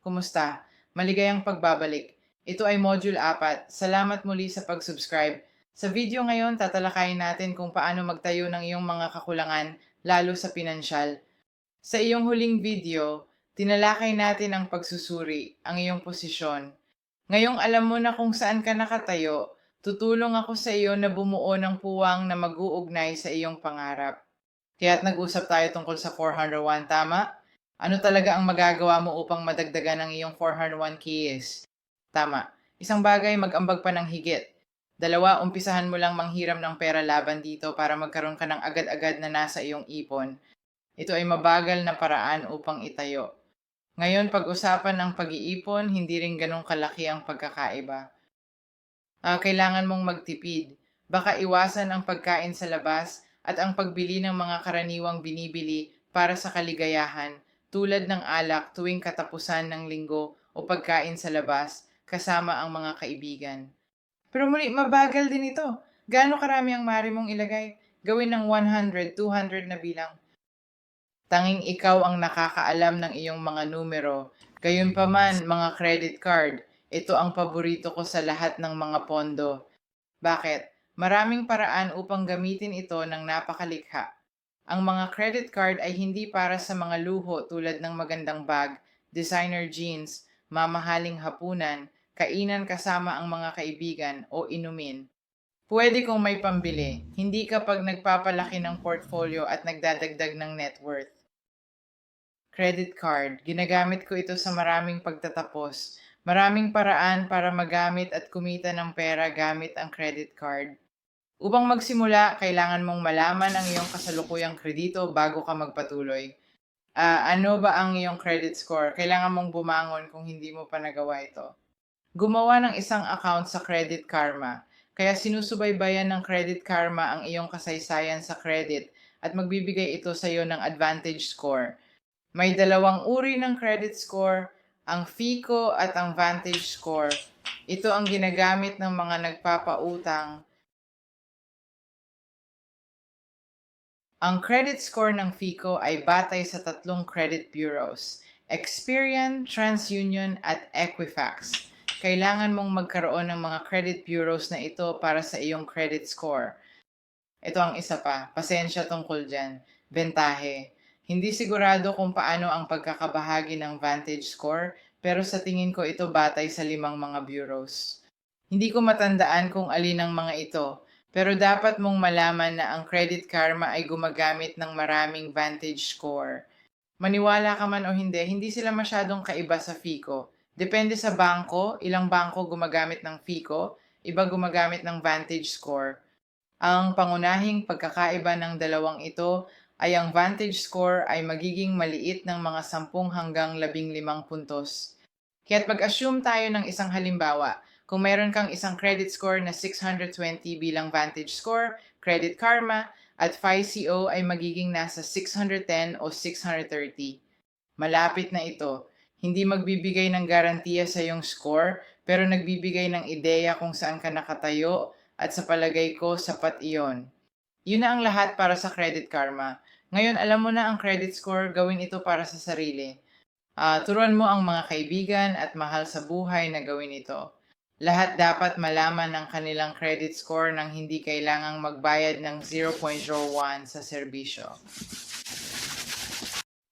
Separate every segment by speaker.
Speaker 1: Kumusta? Maligayang pagbabalik. Ito ay Module 4. Salamat muli sa pag-subscribe. Sa video ngayon, tatalakayin natin kung paano magtayo ng iyong mga kakulangan, lalo sa pinansyal. Sa iyong huling video, tinalakay natin ang pagsusuri, ang iyong posisyon. Ngayong alam mo na kung saan ka nakatayo, tutulong ako sa iyo na bumuo ng puwang na mag-uugnay sa iyong pangarap. Kaya't nag-usap tayo tungkol sa 401, tama? Ano talaga ang magagawa mo upang madagdagan ang iyong 401 keys? Tama. Isang bagay, mag-ambag pa ng higit. Dalawa, umpisahan mo lang manghiram ng pera laban dito para magkaroon ka ng agad-agad na nasa iyong ipon. Ito ay mabagal na paraan upang itayo. Ngayon, pag-usapan ng pag-iipon, hindi rin ganong kalaki ang pagkakaiba. Kailangan mong magtipid. Baka iwasan ang pagkain sa labas at ang pagbili ng mga karaniwang binibili para sa kaligayahan tulad ng alak tuwing katapusan ng linggo o pagkain sa labas kasama ang mga kaibigan. Pero muli, mabagal din ito. Gaano karami ang maaari mong ilagay? Gawin ng 100, 200 na bilang. Tanging ikaw ang nakakaalam ng iyong mga numero. Gayunpaman, mga credit card, ito ang paborito ko sa lahat ng mga pondo. Bakit? Maraming paraan upang gamitin ito ng napakalikha. Ang mga credit card ay hindi para sa mga luho tulad ng magandang bag, designer jeans, mamahaling hapunan, kainan kasama ang mga kaibigan o inumin. Pwede kung may pambili, hindi kapag nagpapalaki ng portfolio at nagdadagdag ng net worth. Credit card, ginagamit ko ito sa maraming pagtatapos. Maraming paraan para magamit at kumita ng pera gamit ang credit card. Upang magsimula, kailangan mong malaman ang iyong kasalukuyang kredito bago ka magpatuloy. Ano ba ang iyong credit score? Kailangan mong bumangon kung hindi mo pa nagawa ito. Gumawa ng isang account sa Credit Karma. Kaya sinusubaybayan ng Credit Karma ang iyong kasaysayan sa credit at magbibigay ito sa iyo ng advantage score. May dalawang uri ng credit score, ang FICO at ang Vantage score. Ito ang ginagamit ng mga nagpapautang. Ang credit score ng FICO ay batay sa tatlong credit bureaus, Experian, TransUnion at Equifax. Kailangan mong magkaroon ng mga credit bureaus na ito para sa iyong credit score. Ito ang isa pa, pasensya tungkol dyan, bentahe. Hindi sigurado kung paano ang pagkakabahagi ng Vantage score, pero sa tingin ko ito batay sa 5 mga bureaus. Hindi ko matandaan kung alin ang mga ito, pero dapat mong malaman na ang Credit Karma ay gumagamit ng maraming Vantage score. Maniwala ka man o hindi, hindi sila masyadong kaiba sa FICO. Depende sa bangko, ilang bangko gumagamit ng FICO, iba gumagamit ng Vantage score. Ang pangunahing pagkakaiba ng dalawang ito ay ang Vantage score ay magiging maliit ng mga 10 hanggang 15 puntos. Kaya't mag-assume tayo ng isang halimbawa. Kung meron kang isang credit score na 620 bilang Vantage score, Credit Karma, at FICO ay magiging nasa 610 o 630. Malapit na ito. Hindi magbibigay ng garantiya sa iyong score, pero nagbibigay ng ideya kung saan ka nakatayo at sa palagay ko sapat iyon. Yun na ang lahat para sa Credit Karma. Ngayon alam mo na ang credit score, gawin ito para sa sarili. Turuan mo ang mga kaibigan at mahal sa buhay na gawin ito. Lahat dapat malaman ng kanilang credit score nang hindi kailangang magbayad ng 0.01 sa serbisyo.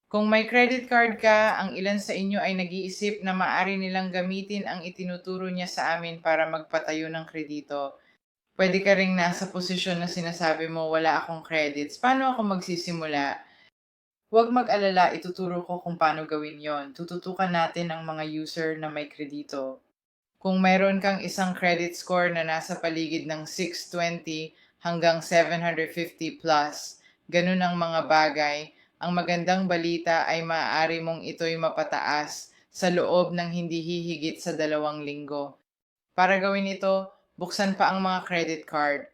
Speaker 1: Kung may credit card ka, ang ilan sa inyo ay nag-iisip na maaari nilang gamitin ang itinuturo niya sa amin para magpatayo ng kredito. Pwede ka ring nasa posisyon na sinasabi mo, wala akong credits. Paano ako magsisimula? Huwag mag-alala, ituturo ko kung paano gawin yon. Tututukan natin ang mga user na may kredito. Kung mayroon kang isang credit score na nasa paligid ng 620 hanggang 750 plus, ganun ang mga bagay, ang magandang balita ay maaari mong ito'y mapataas sa loob ng hindi hihigit sa 2 linggo. Para gawin ito, buksan pa ang mga credit card.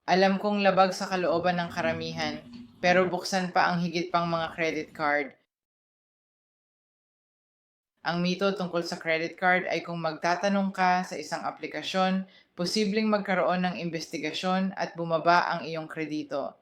Speaker 1: Alam kong labag sa kalooban ng karamihan, pero buksan pa ang higit pang mga credit card. Ang mito tungkol sa credit card ay kung magtatanong ka sa isang aplikasyon, posibleng magkaroon ng investigasyon at bumaba ang iyong kredito.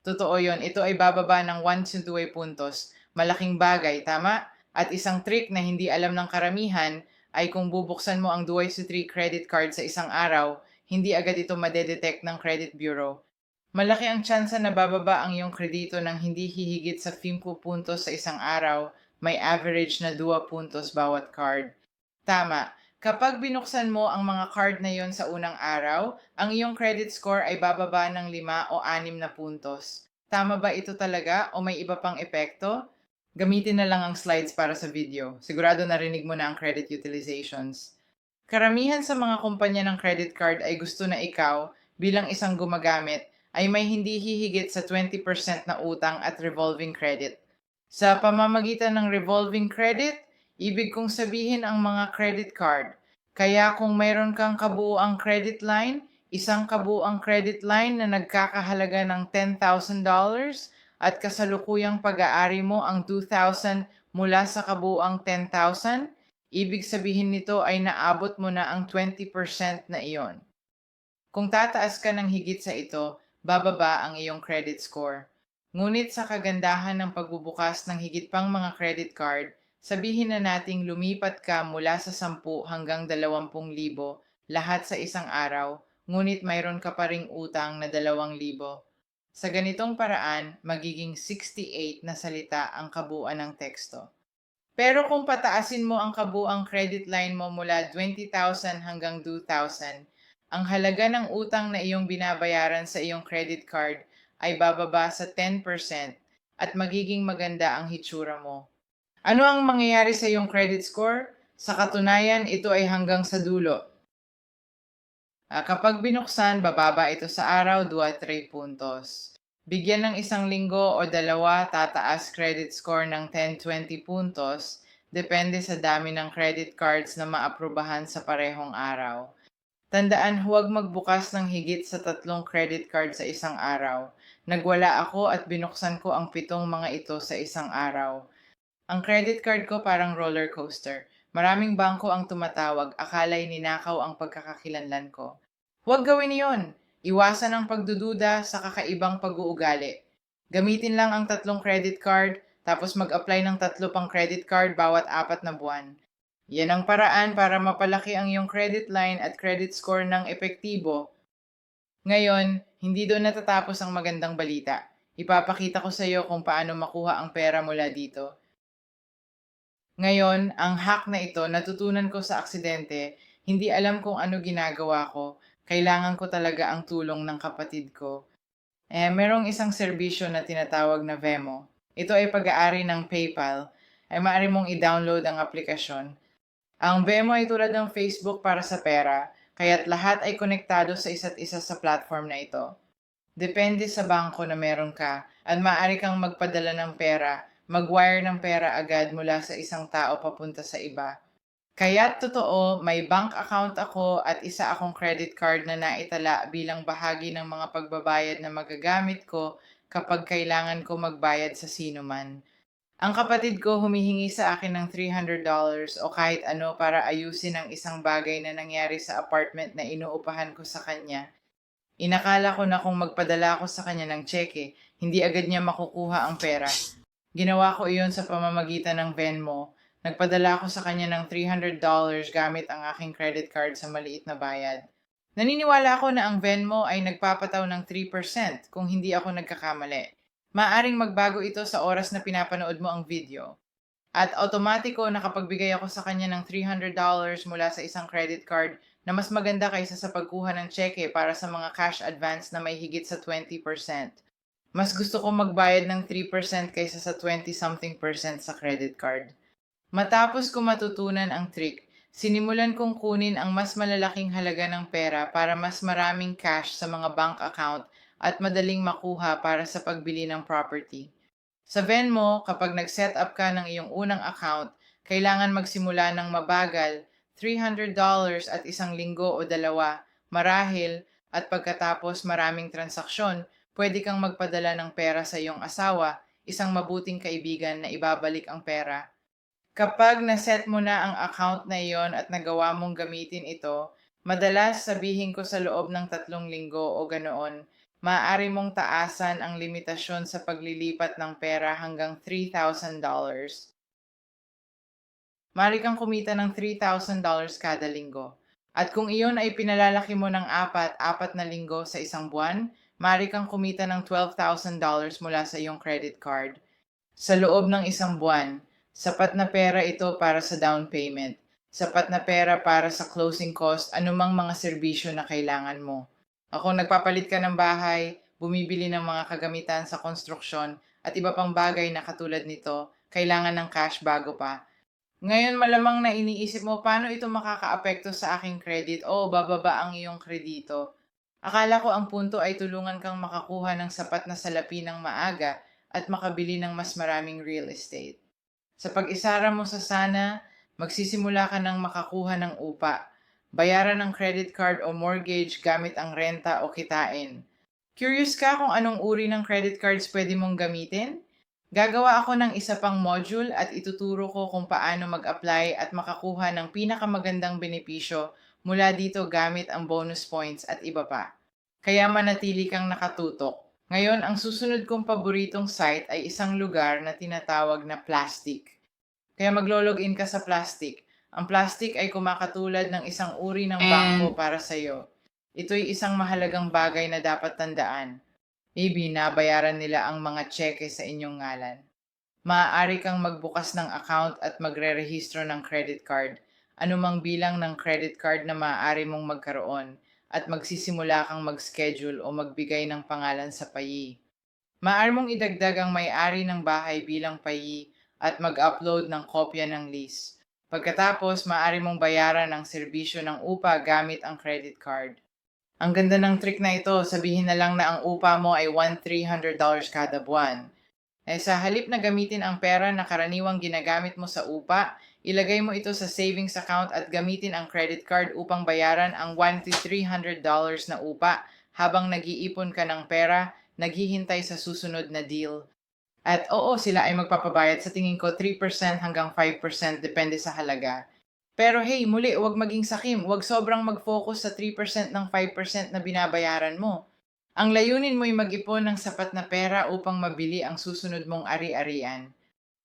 Speaker 1: Totoo yon, ito ay bababa ng 1 to 2 puntos. Malaking bagay, tama? At isang trick na hindi alam ng karamihan ay kung bubuksan mo ang Duoy Sutri credit card sa isang araw, hindi agad ito madedetect ng credit bureau. Malaki ang tsansa na bababa ang iyong kredito ng hindi hihigit sa 5 puntos sa isang araw, may average na 2 puntos bawat card. Tama, kapag binuksan mo ang mga card na yon sa unang araw, ang iyong credit score ay bababa ng 5 o 6 na puntos. Tama ba ito talaga o may iba pang epekto? Gamitin na lang ang slides para sa video. Sigurado narinig mo na ang credit utilizations. Karamihan sa mga kumpanya ng credit card ay gusto na ikaw, bilang isang gumagamit, ay may hindi hihigit sa 20% na utang at revolving credit. Sa pamamagitan ng revolving credit, ibig kong sabihin ang mga credit card. Kaya kung mayroon kang kabuuang credit line, isang kabuuang credit line na nagkakahalaga ng $10,000 at kasalukuyang pag-aari mo ang 2,000 mula sa kabuuang 10,000, ibig sabihin nito ay naabot mo na ang 20% na iyon. Kung tataas ka ng higit sa ito, bababa ang iyong credit score. Ngunit sa kagandahan ng pagbubukas ng higit pang mga credit card, sabihin na nating lumipat ka mula sa 10 hanggang 20,000 lahat sa isang araw, ngunit mayroon ka pa ring utang na 2,000. Sa ganitong paraan, magiging 68 na salita ang kabuuan ng teksto. Pero kung pataasin mo ang kabuang credit line mo mula 20,000 hanggang 2,000, ang halaga ng utang na iyong binabayaran sa iyong credit card ay bababa sa 10% at magiging maganda ang hitsura mo. Ano ang mangyayari sa iyong credit score? Sa katunayan, ito ay hanggang sa dulo. Kapag binuksan, bababa ito sa araw 2-3 puntos. Bigyan ng isang linggo o dalawa, tataas credit score ng 10-20 puntos, depende sa dami ng credit cards na maaprubahan sa parehong araw. Tandaan, huwag magbukas ng higit sa 3 credit card sa isang araw. Nagwala ako at binuksan ko ang 7 mga ito sa isang araw. Ang credit card ko parang roller coaster. Maraming bangko ang tumatawag, akala'y ninakaw ang pagkakakilanlan ko. Huwag gawin iyon. Iwasan ang pagdududa sa kakaibang pag-uugali. Gamitin lang ang 3 credit card, tapos mag-apply ng 3 pang credit card bawat 4 na buwan. Yan ang paraan para mapalaki ang iyong credit line at credit score ng epektibo. Ngayon, hindi doon natatapos ang magandang balita. Ipapakita ko sa iyo kung paano makuha ang pera mula dito. Ngayon, ang hack na ito natutunan ko sa aksidente, hindi alam kung ano ginagawa ko, kailangan ko talaga ang tulong ng kapatid ko. Merong isang serbisyo na tinatawag na Venmo. Ito ay pag-aari ng PayPal, ay maaari mong i-download ang aplikasyon. Ang Venmo ay tulad ng Facebook para sa pera, kaya't lahat ay konektado sa isa't isa sa platform na ito. Depende sa bangko na meron ka, at maaari kang magpadala ng pera, mag-wire ng pera agad mula sa isang tao papunta sa iba. Kaya't totoo, may bank account ako at isa akong credit card na naitala bilang bahagi ng mga pagbabayad na magagamit ko kapag kailangan ko magbayad sa sino man. Ang kapatid ko humihingi sa akin ng $300 o kahit ano para ayusin ang isang bagay na nangyari sa apartment na inuupahan ko sa kanya. Inakala ko na kung magpadala ako sa kanya ng tseke, hindi agad niya makukuha ang pera. Ginawa ko iyon sa pamamagitan ng Venmo. Nagpadala ako sa kanya ng $300 gamit ang aking credit card sa maliit na bayad. Naniniwala ako na ang Venmo ay nagpapataw ng 3% kung hindi ako nagkakamali. Maaring magbago ito sa oras na pinapanood mo ang video. At automatiko nakapagbigay ako sa kanya ng $300 mula sa isang credit card na mas maganda kaysa sa pagkuha ng tseke para sa mga cash advance na may higit sa 20%. Mas gusto ko magbayad ng 3% kaysa sa 20-something% sa credit card. Matapos ko matutunan ang trick, sinimulan kong kunin ang mas malalaking halaga ng pera para mas maraming cash sa mga bank account at madaling makuha para sa pagbili ng property. Sa Venmo, kapag nag-set up ka ng iyong unang account, kailangan magsimula ng mabagal, $300 at isang linggo o dalawa, marahil, at pagkatapos maraming transaksyon, pwede kang magpadala ng pera sa iyong asawa, isang mabuting kaibigan na ibabalik ang pera. Kapag naset mo na ang account na iyon at nagawa mong gamitin ito, madalas sabihin ko sa loob ng 3 linggo o ganoon, maaari mong taasan ang limitasyon sa paglilipat ng pera hanggang $3,000. Maaari kang kumita ng $3,000 kada linggo. At kung iyon ay pinalalaki mo ng apat na linggo sa isang buwan, maaari kang kumita ng $12,000 mula sa iyong credit card. Sa loob ng isang buwan, sapat na pera ito para sa down payment. Sapat na pera para sa closing cost, anumang mga serbisyo na kailangan mo. Ako, nagpapalit ka ng bahay, bumibili ng mga kagamitan sa konstruksyon, at iba pang bagay na katulad nito, kailangan ng cash bago pa. Ngayon malamang na iniisip mo, paano ito makakaapekto sa aking credit o bababa ang iyong kredito? Akala ko ang punto ay tulungan kang makakuha ng sapat na salapi ng maaga at makabili ng mas maraming real estate. Sa pag-isara mo sa sana, magsisimula ka ng makakuha ng upa, bayaran ng credit card o mortgage gamit ang renta o kitain. Curious ka kung anong uri ng credit cards pwede mong gamitin? Gagawa ako ng isa pang module at ituturo ko kung paano mag-apply at makakuha ng pinakamagandang benepisyo mula dito gamit ang bonus points at iba pa. Kaya manatili kang nakatutok. Ngayon, ang susunod kong paboritong site ay isang lugar na tinatawag na Plastic. Kaya maglo-login ka sa Plastic. Ang Plastic ay kumakatulad ng isang uri ng bangko para sa iyo. Ito'y isang mahalagang bagay na dapat tandaan. Maybe nabayaran nila ang mga cheque sa inyong ngalan. Maaari kang magbukas ng account at magre-rehistro ng credit card, anumang bilang ng credit card na maaari mong magkaroon, at magsisimula kang mag-schedule o magbigay ng pangalan sa payi. Maaari mong idagdag ang may-ari ng bahay bilang payi at mag-upload ng kopya ng lease. Pagkatapos, maaari mong bayaran ang serbisyo ng upa gamit ang credit card. Ang ganda ng trick na ito, sabihin na lang na ang upa mo ay $1,300 kada buwan. Sa halip na gamitin ang pera na karaniwang ginagamit mo sa upa, ilagay mo ito sa savings account at gamitin ang credit card upang bayaran ang $1,300 na upa habang nag-iipon ka ng pera, naghihintay sa susunod na deal. At oo, sila ay magpapabayad sa tingin ko 3% hanggang 5% depende sa halaga. Pero hey, muli, huwag maging sakim. Huwag sobrang mag-focus sa 3% ng 5% na binabayaran mo. Ang layunin mo'y mag-ipon ng sapat na pera upang mabili ang susunod mong ari-arian.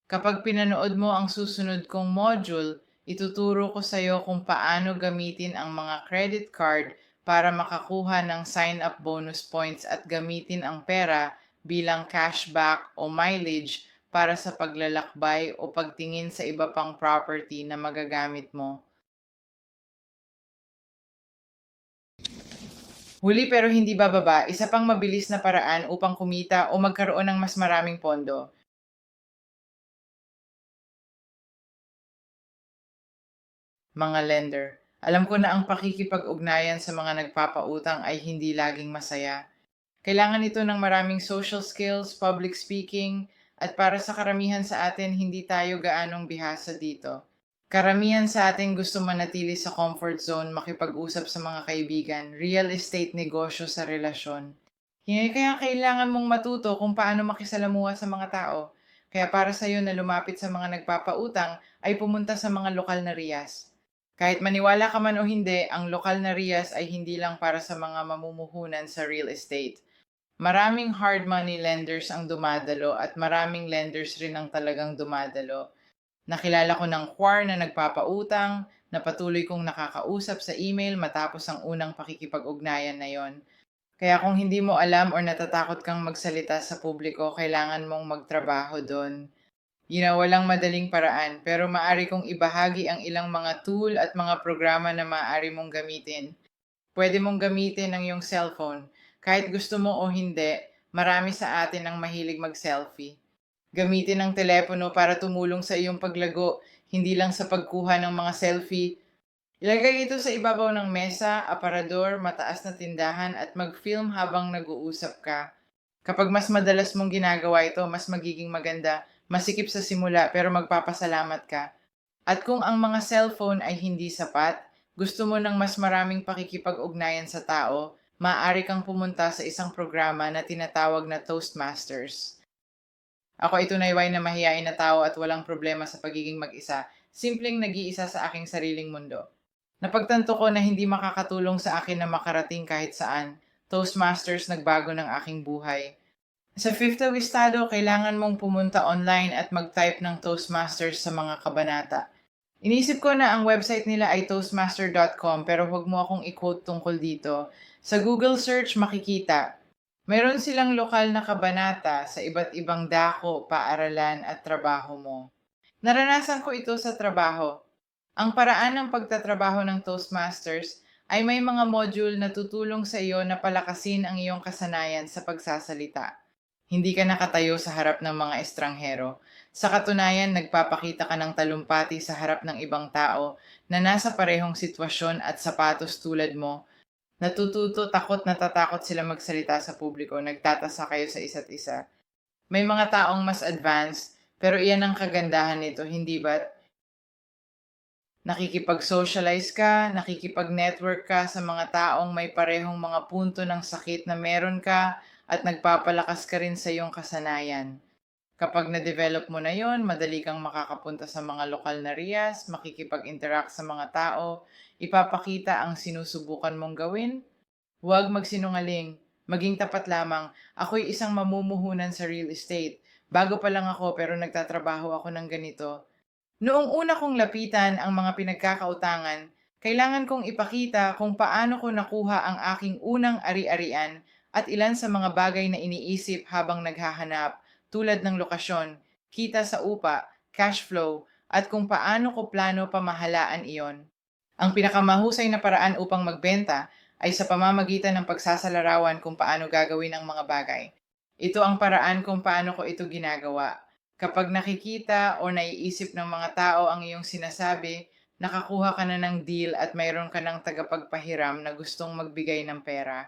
Speaker 1: Kapag pinanood mo ang susunod kong module, ituturo ko sa iyo kung paano gamitin ang mga credit card para makakuha ng sign-up bonus points at gamitin ang pera bilang cashback o mileage para sa paglalakbay o pagtingin sa iba pang property na magagamit mo. Huli pero hindi bababa, isa pang mabilis na paraan upang kumita o magkaroon ng mas maraming pondo. Mga lender, alam ko na ang pakikipag-ugnayan sa mga nagpapautang ay hindi laging masaya. Kailangan ito ng maraming social skills, public speaking, at para sa karamihan sa atin, hindi tayo gaanong bihasa dito. Karamihan sa atin gusto manatili sa comfort zone, makipag-usap sa mga kaibigan, real estate negosyo sa relasyon. Kaya kailangan mong matuto kung paano makisalamuha sa mga tao. Kaya para sa iyo na lumapit sa mga nagpapautang ay pumunta sa mga lokal na RIAs. Kahit maniwala ka man o hindi, ang lokal na RIAs ay hindi lang para sa mga mamumuhunan sa real estate. Maraming hard money lenders ang dumadalo at maraming lenders rin ang talagang dumadalo. Nakilala ko ng choir na nagpapautang, na patuloy kong nakakausap sa email matapos ang unang pakikipag-ugnayan na yon. Kaya kung hindi mo alam or natatakot kang magsalita sa publiko, kailangan mong magtrabaho doon. Walang madaling paraan, pero maaari kong ibahagi ang ilang mga tool at mga programa na maaari mong gamitin. Pwede mong gamitin ang iyong cellphone. Kahit gusto mo o hindi, marami sa atin ang mahilig mag-selfie. Gamitin ang telepono para tumulong sa iyong paglago, hindi lang sa pagkuha ng mga selfie. Ilagay ito sa ibabaw ng mesa, aparador, mataas na tindahan at mag-film habang nag-uusap ka. Kapag mas madalas mong ginagawa ito, mas magiging maganda, masikip sa simula pero magpapasalamat ka. At kung ang mga cellphone ay hindi sapat, gusto mo ng mas maraming pakikipag-ugnayan sa tao, maaari kang pumunta sa isang programa na tinatawag na Toastmasters. Ako ay tunayway na mahiyain na tao at walang problema sa pagiging mag-isa, simpleng nag-iisa sa aking sariling mundo. Napagtanto ko na hindi makakatulong sa akin na makarating kahit saan. Toastmasters nagbago ng aking buhay. Sa Fifth Estado, kailangan mong pumunta online at mag-type ng Toastmasters sa mga kabanata. Inisip ko na ang website nila ay toastmaster.com pero huwag mo akong i-quote tungkol dito. Sa Google search makikita. Meron silang lokal na kabanata sa iba't ibang dako, paaralan at trabaho mo. Naranasan ko ito sa trabaho. Ang paraan ng pagtatrabaho ng Toastmasters ay may mga module na tutulong sa iyo na palakasin ang iyong kasanayan sa pagsasalita. Hindi ka nakatayo sa harap ng mga estranghero. Sa katunayan, nagpapakita ka ng talumpati sa harap ng ibang tao na nasa parehong sitwasyon at sapatos tulad mo. Natututo, takot, natatakot sila magsalita sa publiko, nagtatasa kayo sa isa't isa. May mga taong mas advanced, pero iyan ang kagandahan nito, hindi ba? Nakikipag-socialize ka, nakikipag-network ka sa mga taong may parehong mga punto ng sakit na meron ka at nagpapalakas ka rin sa iyong kasanayan. Kapag na-develop mo na yon, madali kang makakapunta sa mga lokal na RIAs, makikipag-interact sa mga tao, ipapakita ang sinusubukan mong gawin. Huwag magsinungaling, maging tapat lamang. Ako'y isang mamumuhunan sa real estate. Bago pa lang ako pero nagtatrabaho ako ng ganito. Noong una kong lapitan ang mga pinagkakautangan, kailangan kong ipakita kung paano ko nakuha ang aking unang ari-arian at ilan sa mga bagay na iniisip habang naghahanap tulad ng lokasyon, kita sa upa, cash flow, at kung paano ko plano pamahalaan iyon. Ang pinakamahusay na paraan upang magbenta ay sa pamamagitan ng pagsasalarawan kung paano gagawin ang mga bagay. Ito ang paraan kung paano ko ito ginagawa. Kapag nakikita o naiisip ng mga tao ang iyong sinasabi, nakakuha ka na ng deal at mayroon ka ng tagapagpahiram na gustong magbigay ng pera.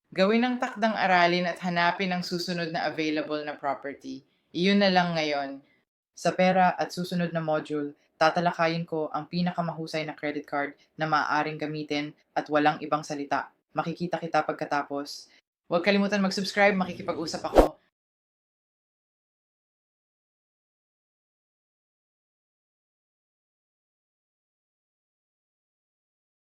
Speaker 1: Gawin ang takdang aralin at hanapin ang susunod na available na property. Iyon na lang ngayon. Sa pera at susunod na module, tatalakayin ko ang pinakamahusay na credit card na maaaring gamitin at walang ibang salita. Makikita kita pagkatapos. Huwag kalimutan mag-subscribe, makikipag-usap ako.